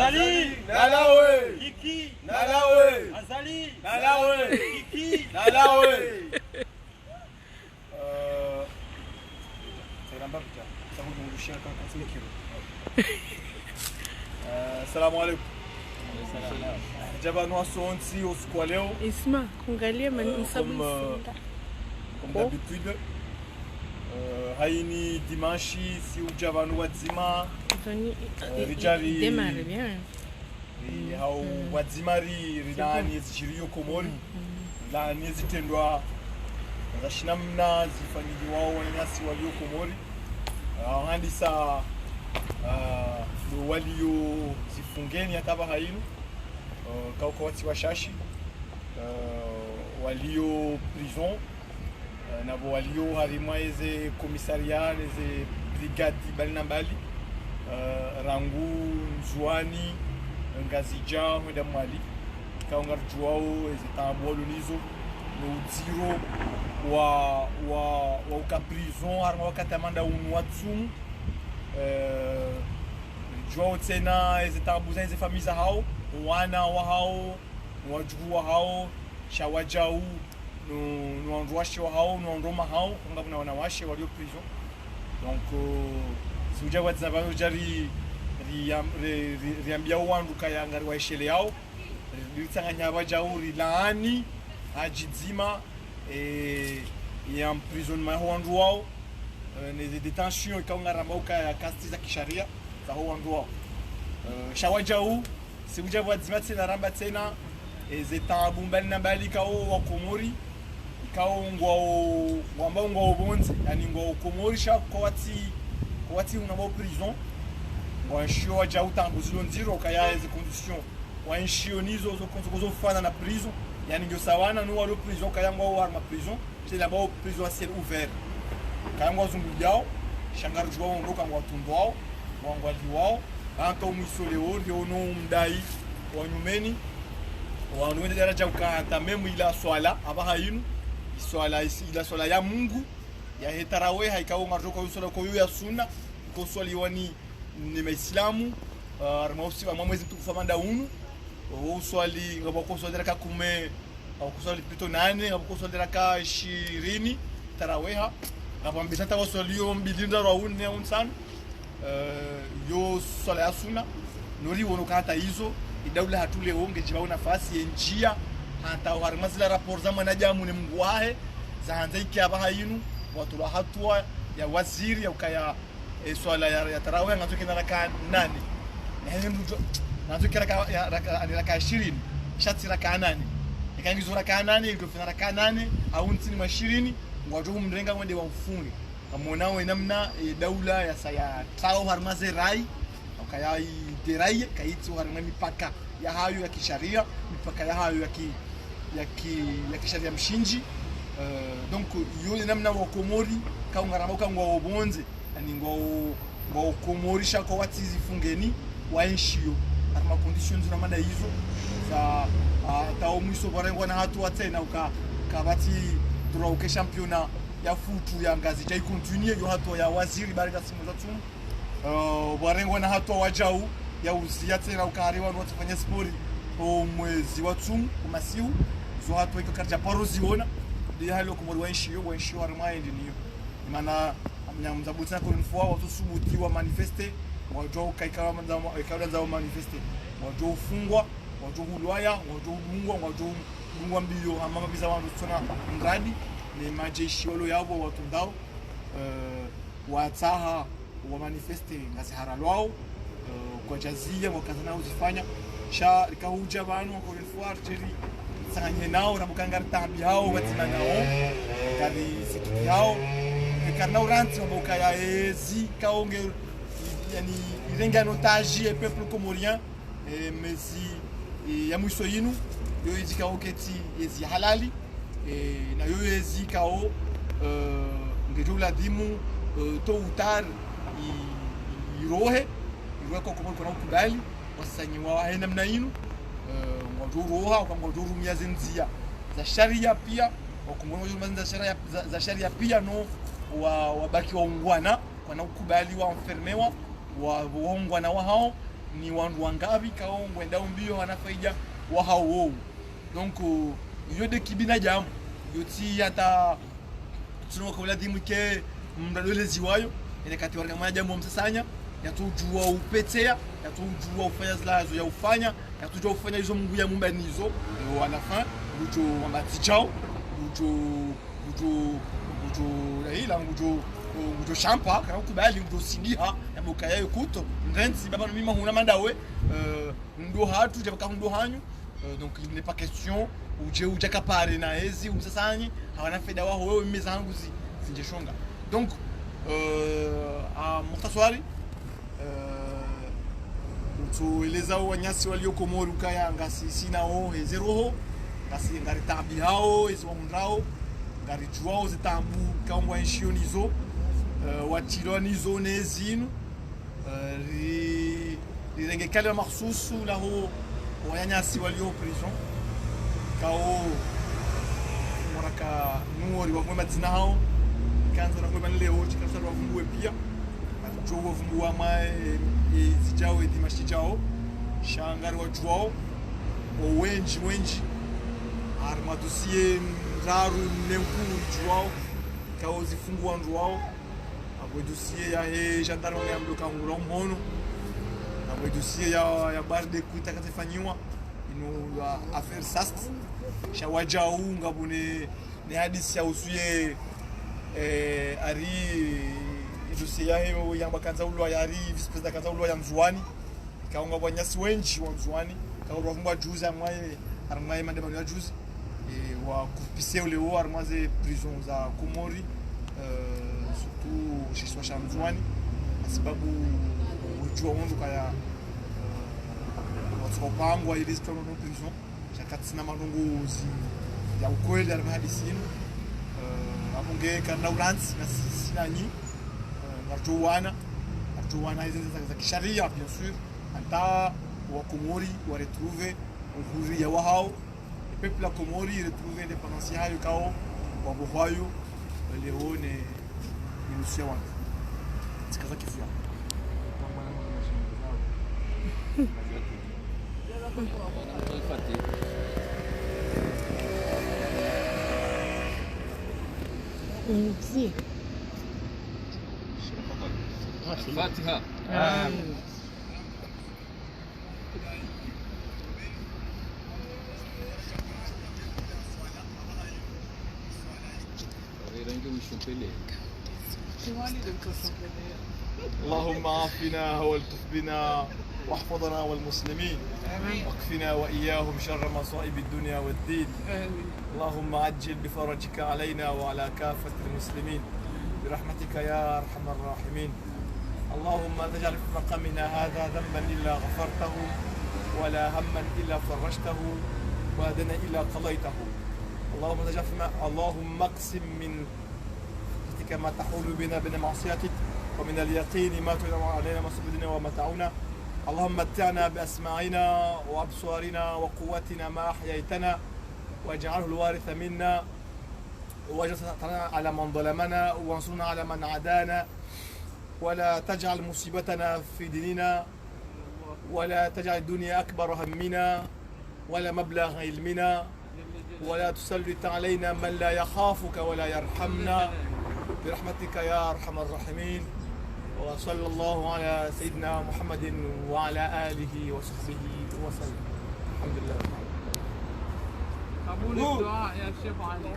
Azali Nalawe Kiki Nalawe Azali Nalawe Kiki Nalawe Serambapita sababu tungushia kama kasimikiro. Assalamu alaikum. Jabanu asonti usiku wa leo. Isma, kuangalia manisabu Comme d'habitude. Haini dimanche si ujabanu wazima. Rijari démarre bien. Hao wazimari rinani zichiriyo komori. La nizitendwa zashinamna zifanyiji wao wanyasi walio komori. Handisa walio zifungeni ataba hainu kauko wati washashi walio prison nabo walio harima eze komisariat eze brigade balina mbali rangu nzuani ngazija mwenda mwali kaungar juao eze tambolo nizo no zero wa uka prison harima wakati amanda unwatsumu juao tena eze tambuza eze famiza hao wana wa hao wajukuu wa hao shawajau no androashi wa hao no androma hao kunga kuna wanawashe walio prison donc si uja kwa tsabango jari riambia wandu kaya ngari wa ishele yao litsanganya abajau rilani ajizima ya emprisonnement ho wandu wao ne detention ikaungara mauka ya kasti za kisharia za ho wandu wao shawajau si uja kwa tsimati na ramba tena zetabu mbali na mbali kao wa komori kao ngwa bonze yani ngwa komori sha kwa wati unabo prison ngwa shio wa jau tambuzilo nziro kaya eze condition wa shio nizo zo fana na prison yani ndio sawana no walo prison kaya ngwa wa ma prison c'est là-bas prison à ciel ouvert kaya ngwa zungu yao shangaru jwa ngoka ngwa tumbao ngwa liwao anto mwisoleo ndio no mdai wa nyumeni wanu wende daraja ukahanta memu ila swala abaha yinu ila swala ya Mungu ya hetarawe haikao ngarjoko swala ko ya sunna ko swali wani ni maislamu armausi wa mwezi mtukufu manda unu o swali ngabako swali raka kume au kuswali pito 8 ngabako swali raka 20 taraweha ngabambisa tawa swali yo mbilinda raun ne unsan yo swala ya sunna nori wono kata hizo idaula hatule onge jibauna nafasi ya njia hata warimazila rapport za manajamu ni mngwahe za hanzaiki abaha yinu watu hatua ya waziri ya ukaya swala ya tarawih ngazoke na raka 8 na hili mdu ngazoke raka 20 shati raka 8 ikangizo raka 8 ilifanya raka 8 au ntini ma 20 ngwajo mrenga mwende wa mfungi amonao namna daula ya saya tao harmaze rai ukaya derai kaitso harima mipaka ya hayo ya kisharia mipaka ya hayo ya kisharia mshinji donc yo namna wa komori kaungarama kangwa obonze yani ngo komori shako watizi fungeni wa enshio arma conditions na manda hizo za tao mwiso barengwa na hatu tena ukabati droke championnat ya futu ya ngazi jai continue yo hatu ya waziri barika simu za tumu barengwa na hatu wajau ya uzia tena ukariwa no tufanya sport mwezi wa tsumu kumasiu zo hatu iko karja paroziona ndio halo komori wa enshio arma ndiyo maana mnyamzabuti na kunfua watu subuti wa manifeste wajua kaikawa manzamo ikawa za manifeste wajua ufungwa wajua ulwaya wajua mungwa wajua mungwa mbio mama biza wangu tsona mradi ni majeshi walo yabo watu ndao wataha wa manifeste ngazi haralwao kwa jazia wakazana uzifanya sha likahuja banu kwa kunfua tiri sanganye nao na mukangara tambi hao watina nao kali situ yao karna uranti mboka ya ezi kaonge yani irenga notaji e peuple comorien mezi ya mwiso yinu yo ezi kao keti ezi halali na yo ezi kao ngejula dimu to utar irohe kwa komor kwa kubali wasanyi wa hena mna yinu ngojuru kwa ngojuru miazenzia za sharia pia kwa komor za sharia pia no wabaki waungwana kwa na ukubali wa mfermewa waungwana wa hao ni wandu wangavi kao ngwenda mbio wanafaija wa hao. Donc yo de kibina jam yoti yata tuno ko ladi muke mndalolezi wayo ene kati warga maja mu msasanya yatujua upetea yatujua ufanya zlazo ya ufanya yatujua ufanya hizo mungu ya mumba nizo wana fin ujo ambati chao ujo ila ujo champa kana kubali ujo siniha yabuka yayo kuto ngenzi baba no mima huna mandawe ndo hatu jabaka ndo hanyu. Donc il n'est pas question uja kapare na ezi umsasanyi hawana faida wao wewe mizangu zinjeshonga. Donc a muhtasari tueleza wanyasi walioko Komori kaya ngasi sinao hezeroho ngasi ngari tambi hao ezo mundrao ngari juao zitambu kambwa enshonizo watironizo nezinu rirenge kale mahsusu laho wanyasi walio prison kao moraka nuori wa mwema tina hao kanza na mwema leo chikasa wa vumbuwe pia jogo vumbuwa mae zijao edimashi jao shangari wa juao o wenji armadusie raru nemku juao kao zifungua juao abo dossier ya gendarmerie amdoka ngura mhono abo dossier ya bar de kuita katafanywa ino affaire sast shawajao ngabune ne hadisi ya usuye ari dossier ya hewa yamba kanza ulwa ya ari vice president kanza ulwa ya mzwani kaunga bwanyasi wenji wa mzwani kaurwa vumba juzi amwaye armaye mandemano ya juzi wa kupise ule wo armaze prison za Komori surtout chez soi mzwani sababu ujua mundu kaya wapangwa ile stono no prison chakatsina manungu ya ukweli arma hadisini amunge kana ulanzi na sinani artuwana hizo za kisharia bien sûr anta wa Komori wa retrouver uhuru ya wao le peuple la Komori retrouver indépendance yayo kao wa bohayo leo ne ilusia wangu sikaza kifia Merci. Fatiha. Amin. اللهم عافنا والطف بنا واحفظنا والمسلمين واكفنا واياهم شر مصائب الدنيا والدين. اللهم عجل بفرجك علينا وعلى كافة المسلمين برحمتك يا ارحم الراحمين. اللهم لا تجعل في مقامنا هذا ذنبا الا غفرته ولا هما الا فرجته ولا دنا الا قضيته. اللهم اقسم من ما تحول بنا بين معصيتك ومن اليقين ما تدعو علينا مصبدنا ومتعونا. اللهم متعنا بأسماعنا وأبصارنا وقوتنا ما أحييتنا واجعله الوارث منا واجعلنا على من ظلمنا وانصرنا على من عادانا ولا تجعل مصيبتنا في ديننا ولا تجعل الدنيا أكبر همنا ولا مبلغ علمنا ولا تسلط علينا من لا يخافك ولا يرحمنا برحمتك يا أرحم الراحمين. وصلى الله على سيدنا محمد وعلى آله وصحبه وسلم. الحمد لله. قبول الدعاء يا شيخ علي.